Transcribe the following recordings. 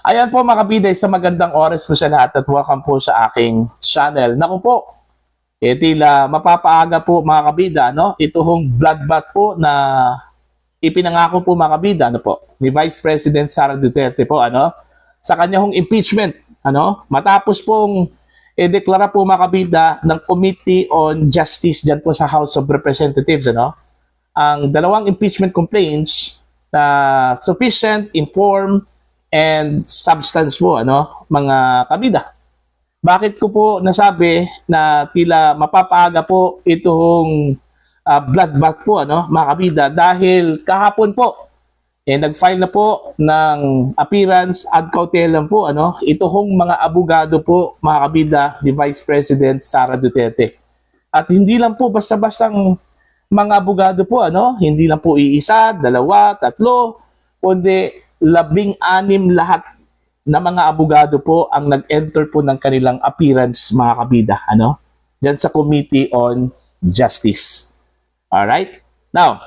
Ayan po mga kabida, sa magandang oras po sa lahat at welcome po sa aking channel. Naku po, tila mapapaaga po mga kabida, no? Ito hong bloodbath po na ipinangako po mga kabida, ano po, ni Vice President Sara Duterte po, ano? Sa kanyang impeachment, ano? Matapos pong deklara po mga kabida ng Committee on Justice dyan po sa House of Representatives, ano? Ang dalawang impeachment complaints na sufficient, informed, and substance po, ano, mga kabida. Bakit ko po nasabi na tila mapapaaga po itong bloodbath po, ano, mga kabida? Dahil kahapon po, nag-file na po ng appearance ad cautelam po, ano, ito hong mga abogado po, mga kabida, ni Vice President Sara Duterte. At hindi lang po basta-bastang mga abogado po, ano, hindi lang po iisa, dalawa, tatlo, kundi 16 lahat na mga abogado po ang nag-enter po ng kanilang appearance, mga kabida, ano, dyan sa Committee on Justice. Alright? Now,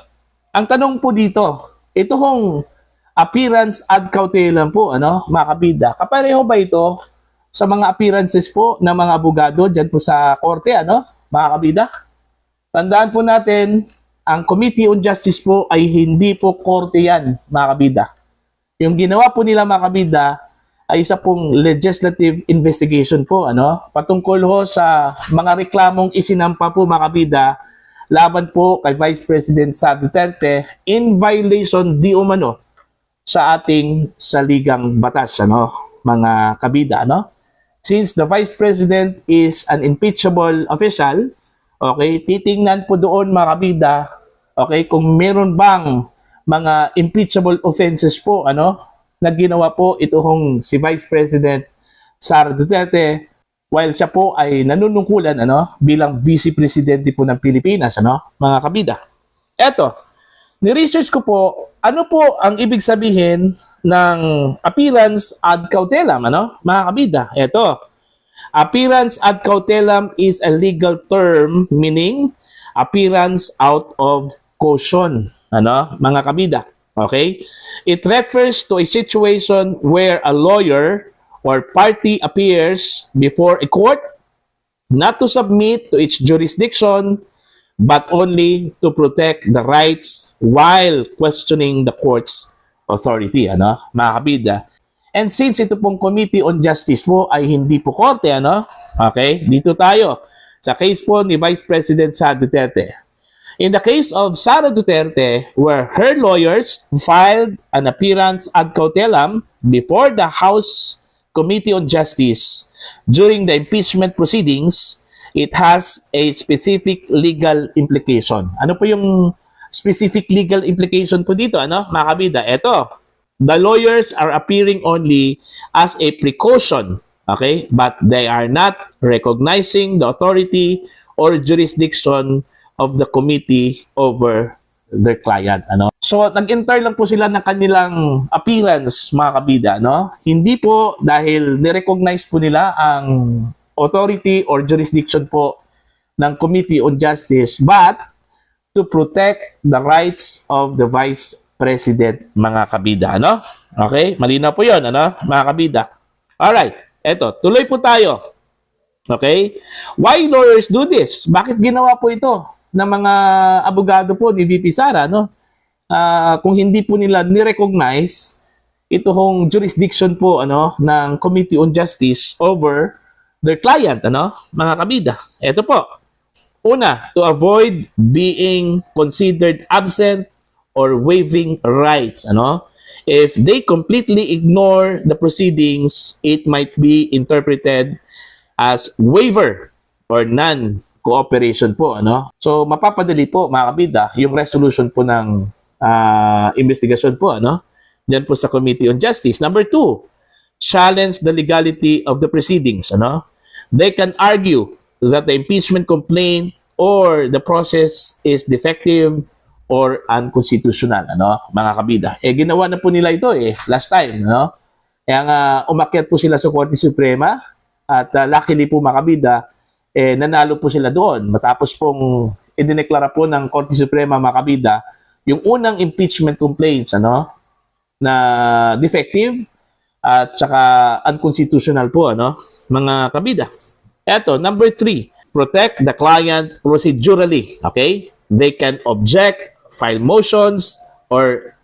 ang tanong po dito, ito hong appearance ad cautelam po, ano, mga kabida, kapareho ba ito sa mga appearances po ng mga abogado dyan po sa korte, ano, mga kabida? Tandaan po natin, ang Committee on Justice po ay hindi po korte yan, mga kabida. Yung ginawa po nila mga kabida ay isa pong legislative investigation po, ano, patungkol ho sa mga reklamong isinampa po mga kabida laban po kay Vice President Sara Duterte in violation di umano sa ating saligang batas, ano, mga kabida, ano. Since the Vice President is an impeachable official, okay, titingnan po doon mga kabida, okay, kung meron bang mga impeachable offenses po, ano, na ginawa po itong si Vice President Sara Duterte while siya po ay nanunungkulan, ano, bilang Vice Presidente po ng Pilipinas, ano, mga kabida. Eto, ni-research ko po, ano po ang ibig sabihin ng appearance ad cautelam, ano, mga kabida. Eto, appearance ad cautelam is a legal term meaning appearance out of caution, ano, mga kabida. Okay? It refers to a situation where a lawyer or party appears before a court not to submit to its jurisdiction but only to protect the rights while questioning the court's authority, ano, mga kabida. And since ito pong Committee on Justice po ay hindi po korte, ano, okay, dito tayo sa case po ni Vice President Sara Duterte. In the case of Sara Duterte, where her lawyers filed an appearance ad cautelam before the House Committee on Justice during the impeachment proceedings, it has a specific legal implication. Ano po yung specific legal implication po dito, ano, mga kabida? Ito, the lawyers are appearing only as a precaution, okay, but they are not recognizing the authority or jurisdiction of the committee over their client, ano. So, nag-enter lang po sila ng kanilang appearance, mga kabida, no? Hindi po dahil ni-recognize po nila ang authority or jurisdiction po ng Committee on Justice, but to protect the rights of the Vice President, mga kabida, ano? Okay? Malinaw po 'yon, ano, mga kabida. Alright, eto, tuloy po tayo. Okay? Why lawyers do this? Bakit ginawa po ito ng mga abogado po ni VP Sara, no? Kung hindi po nila ni-recognize ito hong jurisdiction po, ano, ng Committee on Justice over their client, ano, mga kabida. Ito po. Una, to avoid being considered absent or waiving rights, ano. If they completely ignore the proceedings, it might be interpreted as waiver or non-cooperation po, ano. So, mapapadali po, mga kabida, yung resolution po ng investigasyon po, ano, diyan po sa Committee on Justice. Number 2, challenge the legality of the proceedings, ano. They can argue that the impeachment complaint or the process is defective or unconstitutional, ano, mga kabida. Ginawa na po nila ito last time, no? Kaya nga umakyat po sila sa Korte Suprema at luckily po, mga kabida, nanalo po sila doon. Matapos pong idineklara po ng Korte Suprema, mga kabida, yung unang impeachment complaints, ano, na defective at saka unconstitutional po, ano, mga kabida. Eto, number 3, protect the client procedurally. Okay? They can object, file motions, or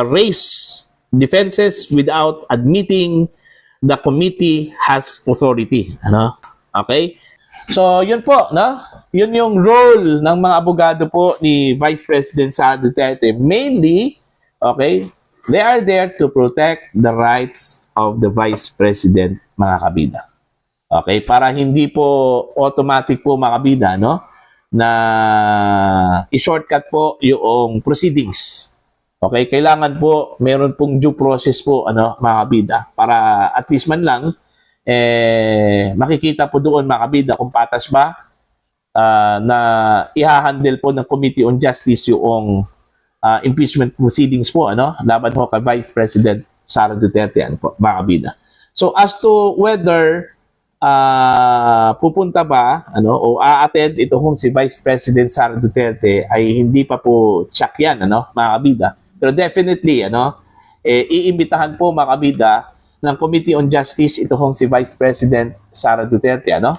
raise defenses without admitting the committee has authority. Ano? Okay? So, yun po, no? Yun yung role ng mga abogado po ni Vice President Sara Duterte. Mainly, okay, they are there to protect the rights of the Vice President, mga kabida. Okay, para hindi po automatic po, mga kabida, no, na i-shortcut po yung proceedings. Okay, kailangan po meron pong due process po, ano, mga kabida, para at least man lang makikita po doon, mga kabida, kung patas ba na ihahandle po ng Committee on Justice yung impeachment proceedings po, ano, laban po kay Vice President Sara Duterte, ano po, mga kabida. So as to whether pupunta ba, ano, o a-attend ito kung si Vice President Sara Duterte, ay hindi pa po check yan, ano, mga kabida. Pero definitely, ano, iimbitahan po, mga kabida, ng Committee on Justice ito kung si Vice President Sara Duterte, ano?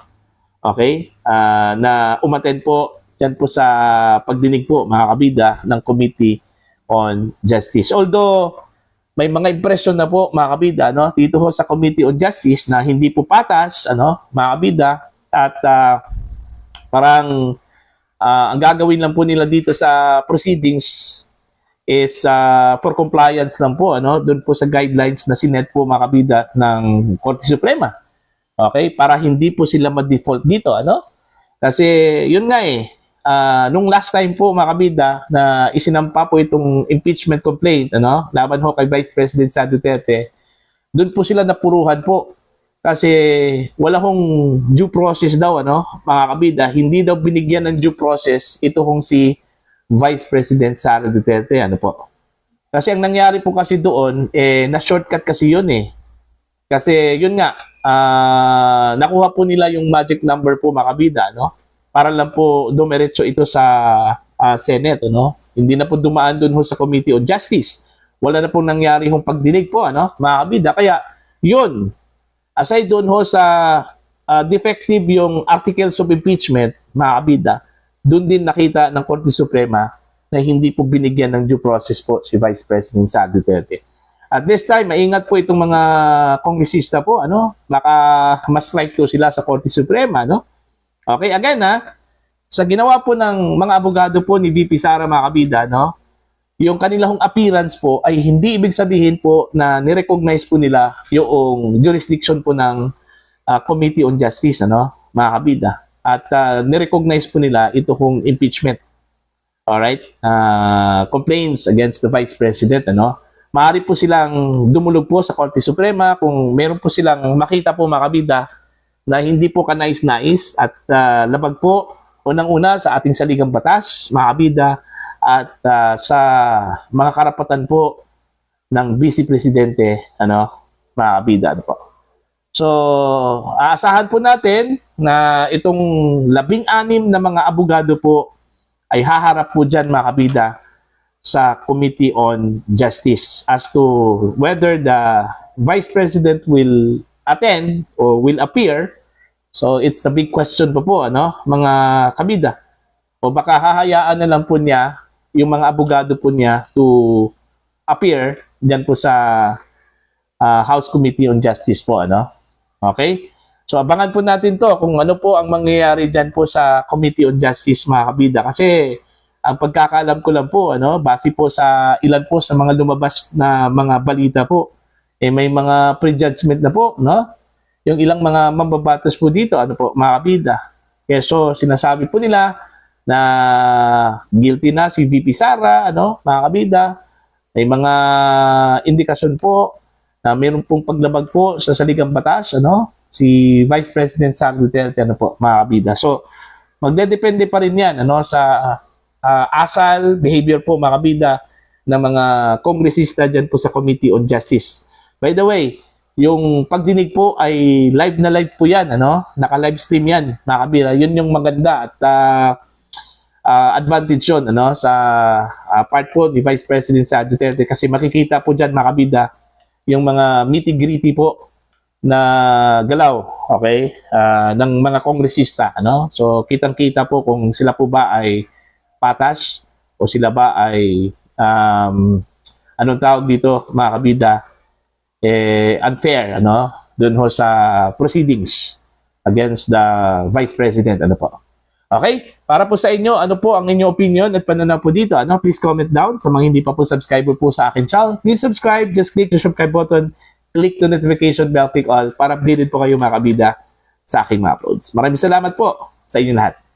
Okay? Na umattend po dyan po sa pagdinig po, mga kabida, ng Committee on Justice. Although, may mga impression na po, mga kabida, no, dito ho sa Committee on Justice na hindi po patas, ano, mga kabida, at parang ang gagawin lang po nila dito sa proceedings is for compliance lang po, ano, doon po sa guidelines na sinet po, mga kabida, ng Korte Suprema. Okay? Para hindi po sila ma-default dito, ano? Kasi yun nga nung last time po, mga kabida, na isinampa po itong impeachment complaint, ano, laban ho kay Vice President Sara Duterte, doon po sila napuruhan po. Kasi wala hong due process daw, ano, mga kabida, hindi daw binigyan ng due process ito hong si Vice President Sara Duterte, ano po. Kasi ang nangyari po kasi doon, na-shortcut kasi yun Kasi yun nga, nakuha po nila yung magic number po, mga kabida, no? Para lang po dumiretso ito sa Senate, no? Hindi na po dumaan doon ho sa Committee on Justice. Wala na po nangyari hong pagdinig po, ano, mga kabida. Kaya yun, aside doon ho sa defective yung articles of impeachment, mga kabida, doon din nakita ng Korte Suprema na hindi po binigyan ng due process po si Vice President Sara Duterte. At this time, maingat po itong mga kongresista po, ano, baka ma-strike to sila sa Korte Suprema, no? Okay, again sa ginawa po ng mga abogado po ni VP Sara, mga kabida, no, yung kanilang appearance po ay hindi ibig sabihin po na nirecognize po nila yung jurisdiction po ng Committee on Justice, ano, mga kabida. At nirecognize po nila ito kong impeachment. Alright? Complaints against the Vice President, ano. Maaari po silang dumulog po sa Korte Suprema kung meron po silang makita po, mga kabida, na hindi po kanais-nais at labag po unang-una sa ating saligang batas, mga kabida, at sa mga karapatan po ng Vice Presidente, ano, mga kabida, ano po. So, aasahan po natin na itong 16 na mga abogado po ay haharap po dyan, mga kabida, sa Committee on Justice as to whether the Vice President will attend or will appear. So, it's a big question po, ano, mga kabida. O baka hahayaan na lang po niya yung mga abogado po niya to appear dyan po sa House Committee on Justice po, ano. Okay? So, abangan po natin to kung ano po ang mangyayari dyan po sa Committee on Justice, mga kabida. Kasi, ang pagkakaalam ko lang po, ano, base po sa ilan po sa mga lumabas na mga balita po, may mga prejudgment na po, no? Yung ilang mga mambabatas po dito, ano po, mga kabida. Kaya so, sinasabi po nila na guilty na si VP Sara, ano, mga kabida. May mga indikasyon po na mayroon pong paglabag po sa saligang batas, ano, si Vice President Sara Duterte, ano po, mga kabida. So, magdedepende pa rin yan, ano, sa asal, behavior po, mga kabida, ng mga kongresista dyan po sa Committee on Justice. By the way, yung pagdinig po ay live na live po yan, ano, naka-live stream yan, mga kabida. Yun yung maganda at advantage yun, ano, sa part po ni Vice President Sara Duterte kasi makikita po dyan, mga kabida, yung mga nitty-gritty po na galaw, okay, ng mga kongresista, ano? So, kitang-kita po kung sila po ba ay patas o sila ba ay anong tawag dito, mga kabida, unfair, ano? Doon ho sa proceedings against the Vice President, ano po. Okay? Para po sa inyo, ano po ang inyong opinion at pananaw po dito? Ano? Please comment down. Sa mga hindi pa po subscriber po sa akin channel, please subscribe. Just click the subscribe button. Click the notification bell, click all para updated po kayo mga kabida sa aking mga uploads. Maraming salamat po sa inyo lahat.